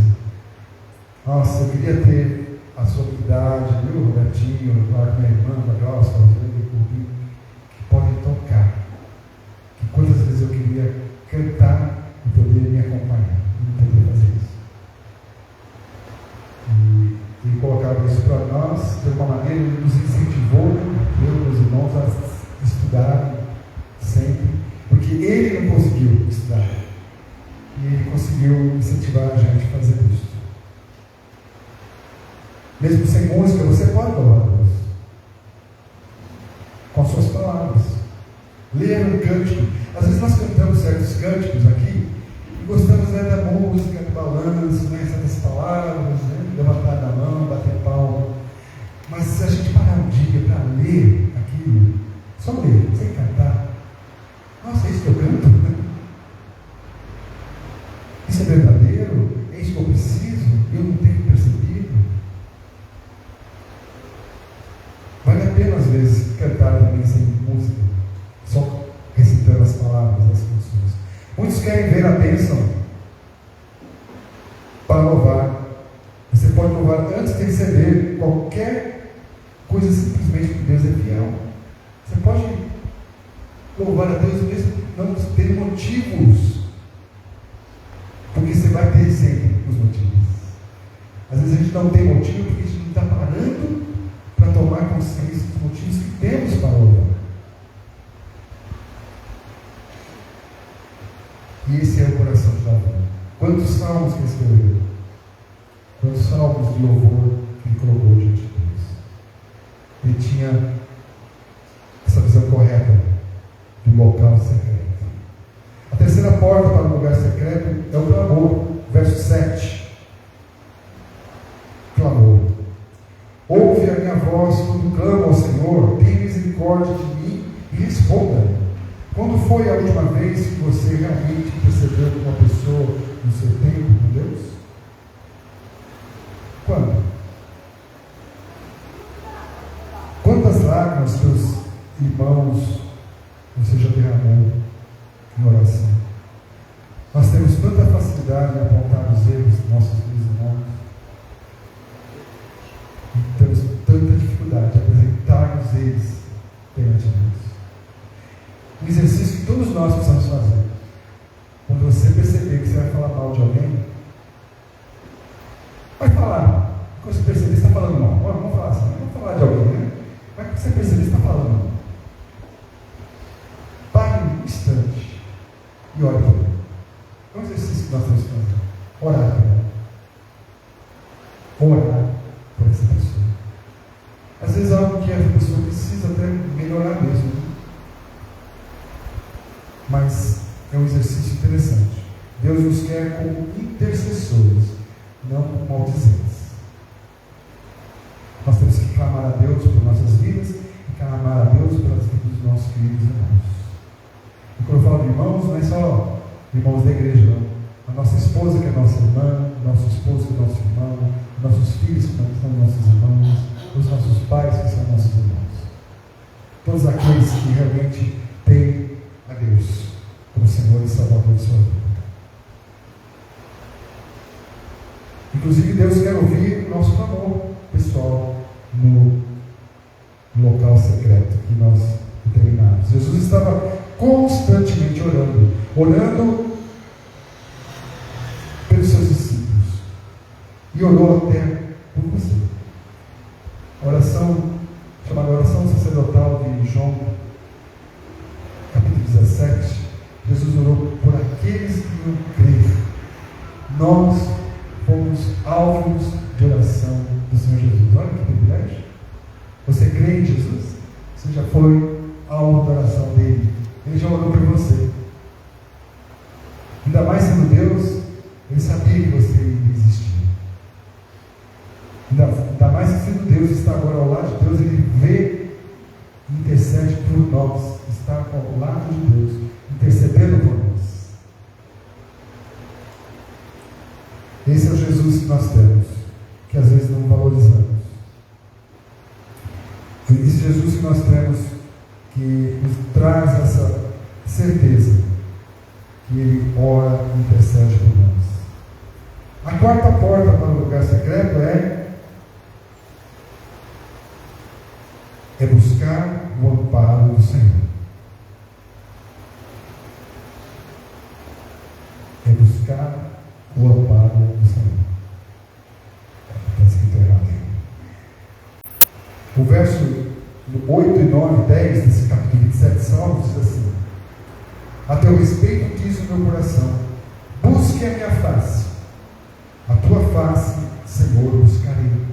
Nossa, eu queria ter a sua habilidade, eu, Robertinho, claro, minha irmã, a Grossa, que podem tocar. Que quantas vezes eu queria cantar e poder me acompanhar, e não poder fazer isso. E ele colocava isso para nós, de alguma maneira, ele nos incentivou, eu e meus irmãos, a estudar sempre, porque ele não conseguiu estudar. E ele conseguiu incentivar a gente a fazer isso. Mesmo sem música, você pode louvar a Deus com suas palavras. Ler um cântico. Às vezes nós cantamos certos cânticos aqui e gostamos da música, do balanço, certas palavras, levantar a mão, bater palma. Mas se a gente parar um dia para ler aquilo, só ler, sem cantar, nossa, é isso que eu canto? Isso é verdadeiro? É isso que eu preciso? Eu não tenho percebido? Vale a pena, às vezes, cantar também sem música, só recitando as palavras das canções. Muitos querem ver a bênção para louvar. Você pode louvar antes de receber qualquer coisa, simplesmente porque Deus é fiel. Você pode louvar a Deus mesmo não ter motivos, porque você vai ter sempre os motivos. Às vezes a gente não tem motivo porque a gente não está parando para tomar consciência dos motivos que temos para louvar. E esse é o coração de Davi. Quantos salmos que ele escreveu? Quantos salmos de louvor que ele colocou diante de Deus? Ele tinha local secreto. A terceira porta para o lugar secreto é o clamor, verso 7. Clamor. Ouve a minha voz quando clamo ao Senhor, tem misericórdia de mim e responda. Quando foi a última vez que você realmente percebeu com uma pessoa no seu tempo com Deus? Quando? Quantas lágrimas seus irmãos você já derramou em oração? Nós temos tanta facilidade em apontar os erros dos nossos irmãos. E temos tanta dificuldade de apresentar-nos eles perante Deus. Um exercício que todos nós precisamos fazer. Quando você perceber que você vai falar mal de alguém, vai falar. Quando você perceber que você está falando mal, vamos falar assim, vamos falar de alguém, né? Mas quando você perceber que você está falando mal, pare um instante e ore por ele. É um exercício que nós temos que fazer. Orar por ela. Orar por essa pessoa. Às vezes é algo que essa pessoa precisa até melhorar mesmo. Né? Mas é um exercício interessante. Deus nos quer como intercessores, não como maldizentes. Nós temos que clamar a Deus por nossas vidas e clamar a Deus pelas vidas dos nossos queridos irmãos. E quando eu falo de irmãos, não é só irmãos da igreja, não. A nossa esposa que é nossa irmã, nosso esposo que é nosso irmão, nossos filhos que são nossos irmãos, os nossos pais que são nossos irmãos. Todos aqueles que realmente têm a Deus como Senhor e Salvador de sua vida. Inclusive Deus quer ouvir o nosso clamor pessoal no local secreto que nós determinamos. Jesus estava constantemente orando pelos seus discípulos e orou até por você. A oração, chamada oração sacerdotal de João, capítulo 17, Jesus orou por aqueles que não creem. Nós fomos alvos de oração do Senhor Jesus. Olha que privilégio. Você crê em Jesus? Você já foi alvo da oração dele. Ele já orou por você. Ainda mais sendo Deus, ele sabia que você iria existir. Ainda mais sendo Deus, está agora ao lado de Deus, ele vê e intercede por nós. Está ao lado de Deus, intercedendo por nós. Esse é o Jesus que nós temos, que às vezes não valorizamos. Esse Jesus que nós temos, que nos traz essa certeza que Ele ora e intercede por nós. A quarta porta para o lugar secreto é buscar o amparo do Senhor. É buscar o amparo do Senhor. Está escrito errado aí. O verso 8, 9 e 10 desse capítulo 27 de Salmos diz assim: a teu respeito diz o meu coração, busque a minha face, a tua face, Senhor, buscarei.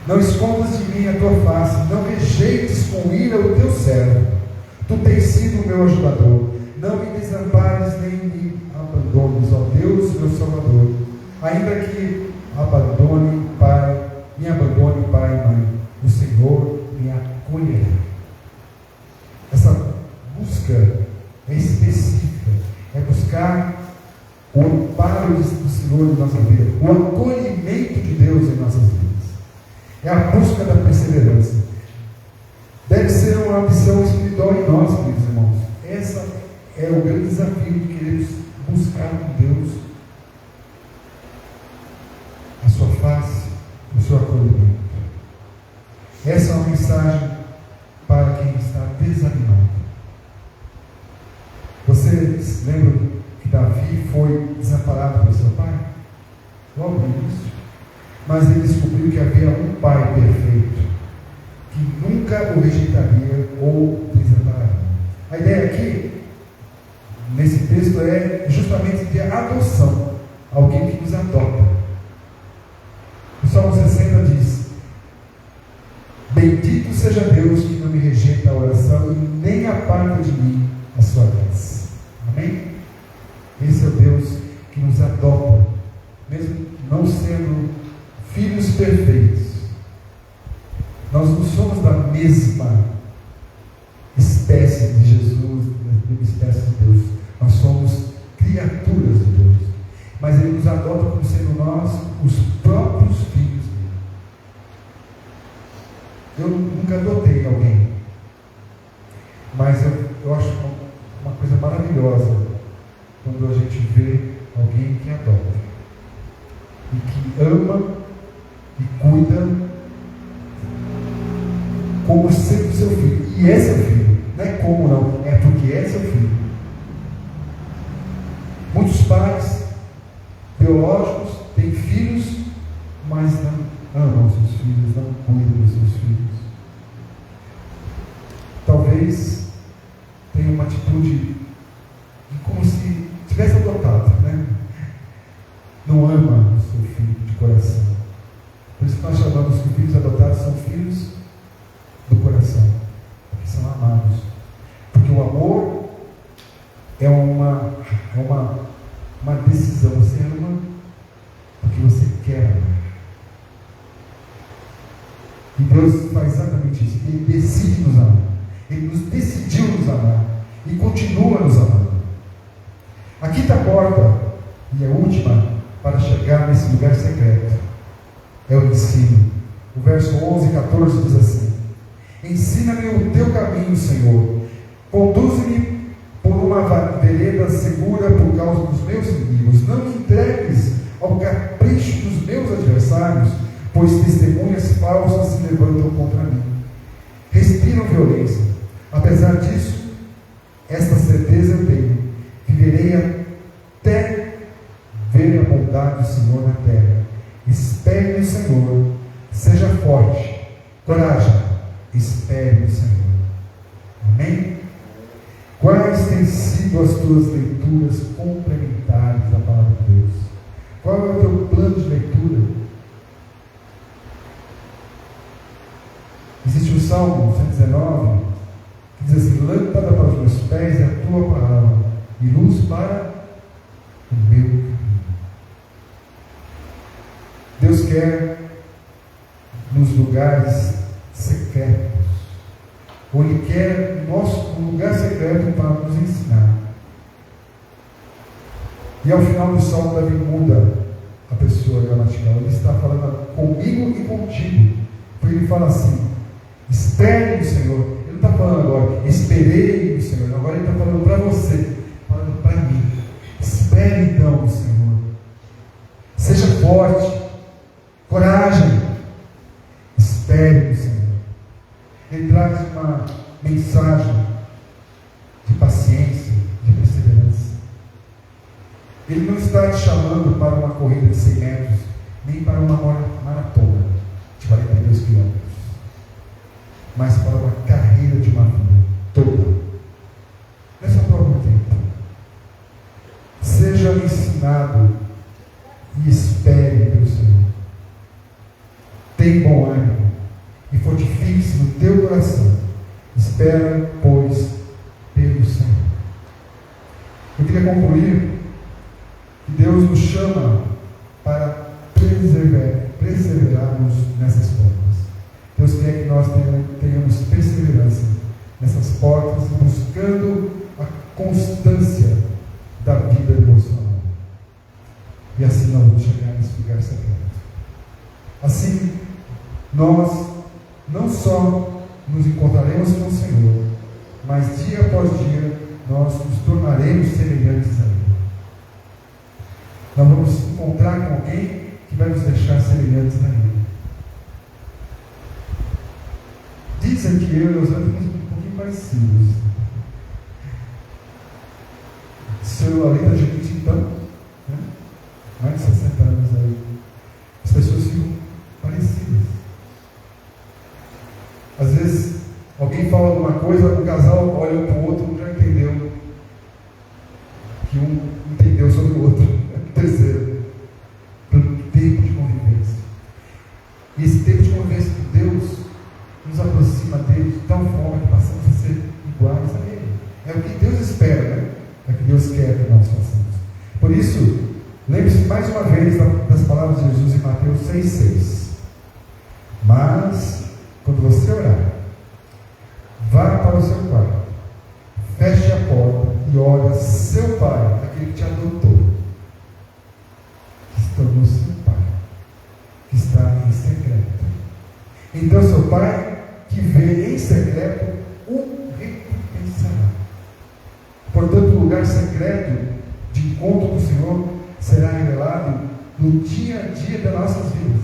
Não escondas de mim a tua face, não rejeites com ira o teu servo. Tu tens sido o meu ajudador. Não me desampares nem me abandones, ó Deus, meu Salvador. Ainda que me abandone pai e mãe, o Senhor me acolherá. Essa busca é específica, é buscar o amparo do Senhor em nossa vida, o acolhimento de Deus em nossas vidas. É a busca da perseverança. Deve ser uma ambição espiritual em nós, queridos irmãos. Essa é o grande desafio de queremos buscar com Deus a sua face, o seu acolhimento. Essa é uma mensagem para quem está desanimado. Vocês lembram que Davi foi desamparado pelo seu pai? Logo no início. Mas ele descobriu que havia um pai perfeito, que nunca o rejeitaria ou desampararia. A ideia aqui, nesse texto, é justamente de adoção, alguém que nos adota. O Salmo 60 diz: bendito seja Deus que não me rejeita a oração e nem apaga aparta de mim a sua graça. Amém? Esse é o Deus que nos adota, mesmo não sendo filhos perfeitos. Nós não somos da mesma espécie de Jesus, da mesma espécie de Deus. Nós somos criaturas de Deus. Mas Ele nos adota como sendo nós os próprios filhos dele. Eu nunca adotei alguém, mas eu acho uma coisa maravilhosa quando a gente vê alguém que adota e que ama e cuida como sendo seu filho. E é seu filho, não é como não, é porque é seu filho. Muitos pais biológicos têm filhos, mas não amam seus filhos, não cuidam dos seus filhos. Talvez tenha uma atitude como se tivesse adotado, né? Não ama o seu filho de coração. Por isso que nós chamamos que filhos adotados são filhos do coração, porque são amados. Porque o amor é uma decisão. Você ama porque você quer amar. E Deus faz exatamente isso. Ele decide nos amar. Ele nos decidiu nos amar e continua nos amando. Aqui está a porta, e a última, para chegar nesse lugar secreto. É o ensino. O verso 11 e 14 diz assim: ensina-me o teu caminho, Senhor. Conduze-me por uma vereda segura por causa dos meus inimigos. Não me entregues ao capricho dos meus adversários, pois testemunhas falsas se levantam contra mim. Respiram violência. Apesar disso, esta certeza eu tenho: viverei até ver a bondade do Senhor na terra. Espere no Senhor, seja forte, coragem, espere no Senhor. Amém? Quais têm sido as tuas leituras complementares da palavra de Deus? Qual é o teu plano de leitura? Existe o Salmo 119, que diz assim: lâmpada para os meus pés é a tua palavra, e luz para o meu caminho. Deus quer nos lugares secretos, ou Ele quer um lugar secreto para nos ensinar. E ao final do Salmo, Davi muda a pessoa gramatical. Ele está falando comigo e contigo. Porque ele fala assim: espere no Senhor. Ele não está falando agora, esperei no Senhor. Agora ele está falando para você, falando para mim. Espere então no Senhor. Seja forte, coragem. Espere no Senhor. Ele traz uma mensagem de paciência, de perseverança. Ele não está te chamando para uma corrida de 100 metros, nem para uma maratona de 42 quilômetros, mas para uma carreira de uma vida toda. Não é só por algum tempo. Seja ensinado e espere pelo Senhor. Tem bom ânimo e fortifique-se no teu coração. Espera, pois, pelo Senhor. Eu queria concluir que Deus nos chama para perseverarmos nessas portas. Deus quer que nós tenhamos perseverança nessas portas, buscando a constância da vida devocional. E assim nós vamos chegar nesse lugar secreto. Assim, nós não só nos encontraremos com o Senhor, mas dia após dia nós nos tornaremos semelhantes a Ele. Nós vamos encontrar com alguém que vai nos deixar semelhantes a Ele. Dizem que eu e os outros somos um pouquinho parecidos. Seu Alita Gente, então, né? Mais de 60 anos aí, as pessoas ficam parecidas. Às vezes, alguém fala alguma coisa, o casal olha um para o outro, já entendeu que um entendeu sobre o outro, o terceiro, pelo tempo de convivência. E esse tempo de convivência com Deus nos aproxima dele de tal forma que passamos a ser iguais a Ele. isso, lembre-se mais uma vez das palavras de Jesus em Mateus 6,6. Mas, quando você orar, vá para o seu quarto, feche a porta e ore a seu pai, aquele que te adotou, que se tornou seu pai, que está em secreto. Então seu pai, que vê em secreto, o recompensará. Portanto, o lugar secreto de encontro com o Senhor será revelado no dia a dia das nossas vidas.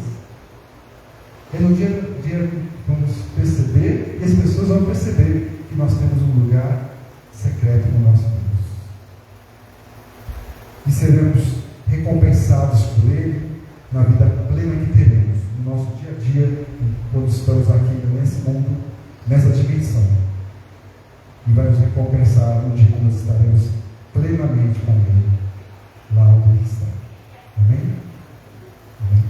É no dia a dia que vamos perceber, e as pessoas vão perceber que nós temos um lugar secreto no nosso Deus. E seremos recompensados por Ele na vida plena que teremos, no nosso dia a dia, quando estamos aqui nesse mundo, nessa dimensão. E vai nos recompensar no dia que nós estaremos plenamente com Ele, lá onde Ele está. Amém? Amém?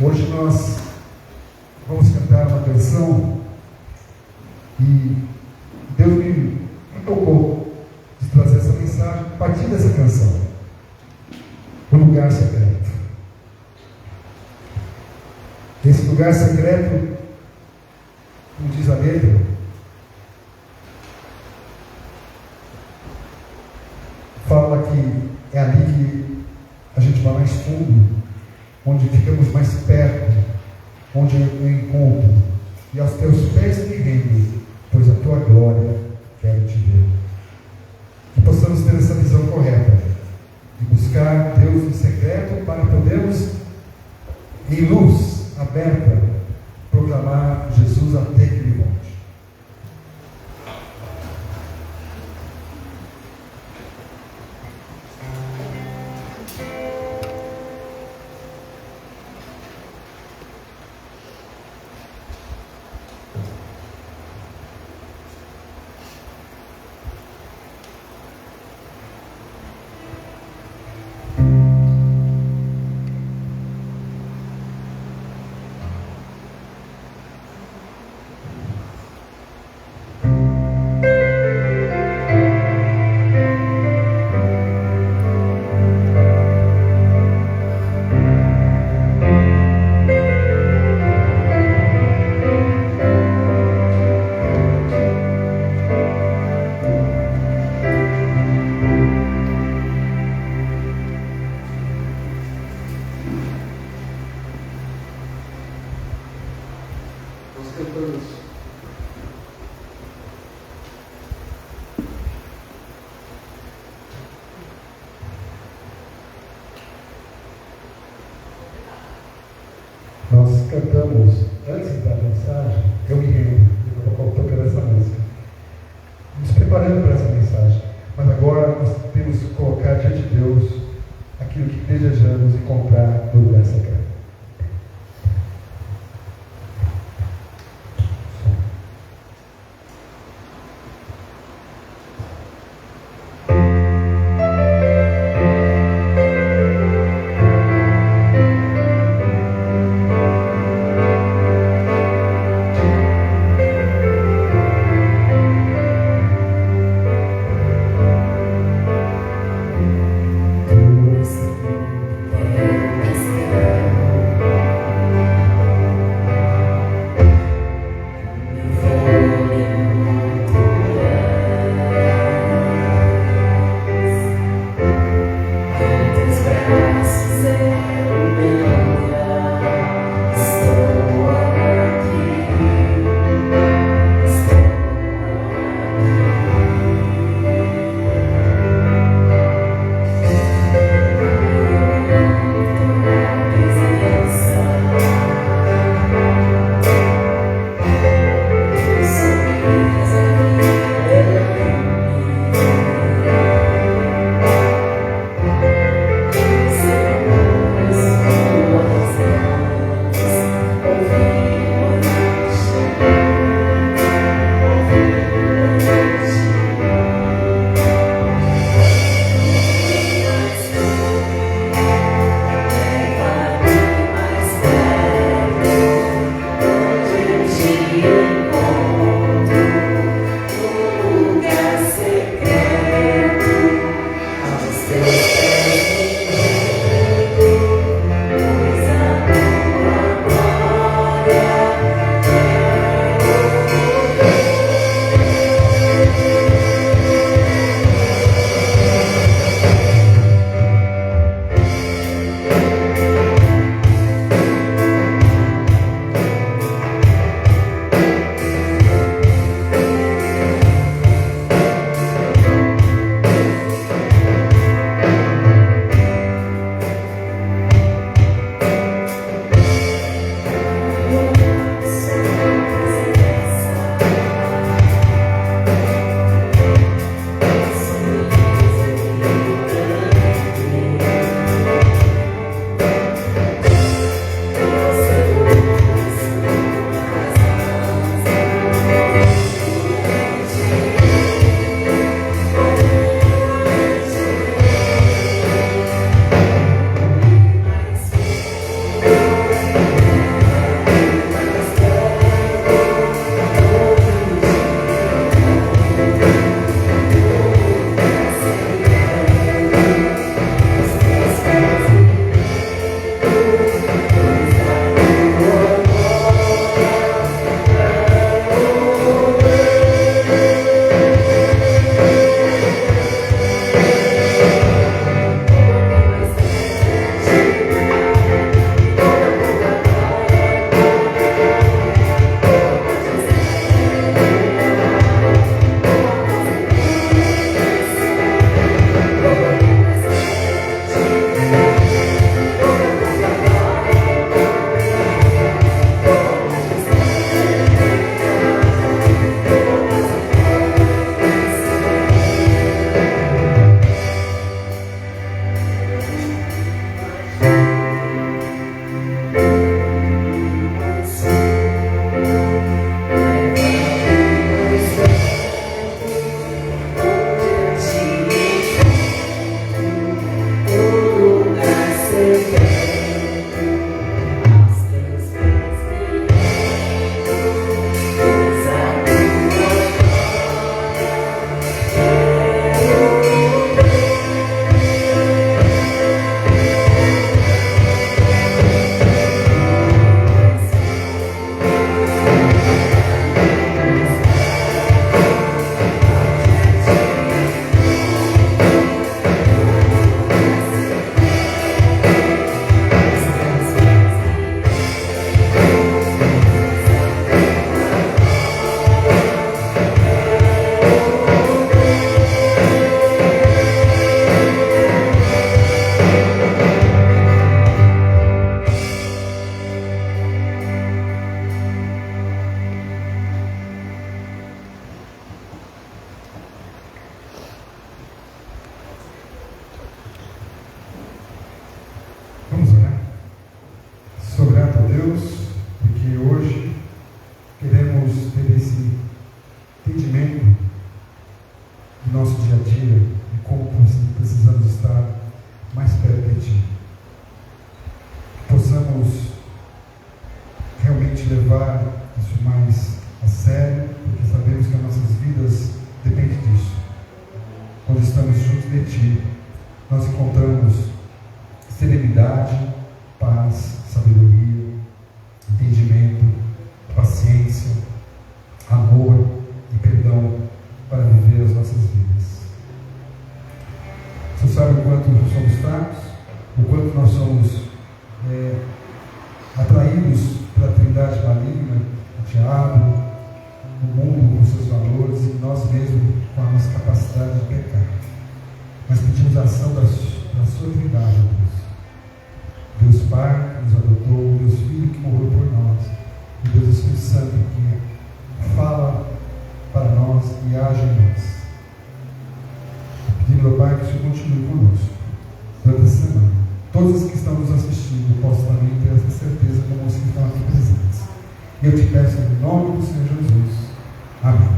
Hoje nós vamos cantar uma canção e Deus me tocou de trazer essa mensagem a partir dessa canção. O lugar secreto. Esse lugar secreto, como diz a letra, fala que é ali que a gente vai mais fundo, onde ficamos mais perto, onde eu encontro, e aos teus pés me rendo, pois a tua glória quero te ver. Que possamos ter essa visão correta, de buscar Deus em secreto, para podermos, em luz aberta, proclamar Jesus até que Ele volte. Nós cantamos, antes da mensagem, eu me rendo, eu estou tocando essa música, nos preparando para essa mensagem, mas agora nós temos que colocar diante de Deus aquilo que desejamos encontrar no lugar secreto. Deus, sabe o quanto somos fracos, o quanto nós somos atraídos pela trindade maligna, o diabo, o mundo com seus valores e nós mesmos com a nossa capacidade de pecar. Mas pedimos a ação da sua trindade, Deus. Deus Pai que nos adotou, Deus Filho que morreu por nós, e Deus Espírito Santo que fala para nós e age em nós. Pedimos, meu Pai, que o Senhor continue conosco durante essa semana. Todos os que estão nos assistindo possam também ter essa certeza como os que estão aqui presentes. E eu te peço em nome do Senhor Jesus. Amém.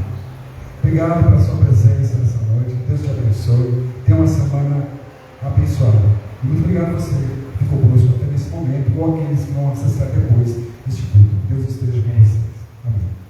Obrigado pela sua presença nessa noite. Deus te abençoe. Tenha uma semana abençoada. E muito obrigado a você que ficou conosco até nesse momento, ou aqueles que vão acessar depois este culto. Deus esteja com vocês. Amém.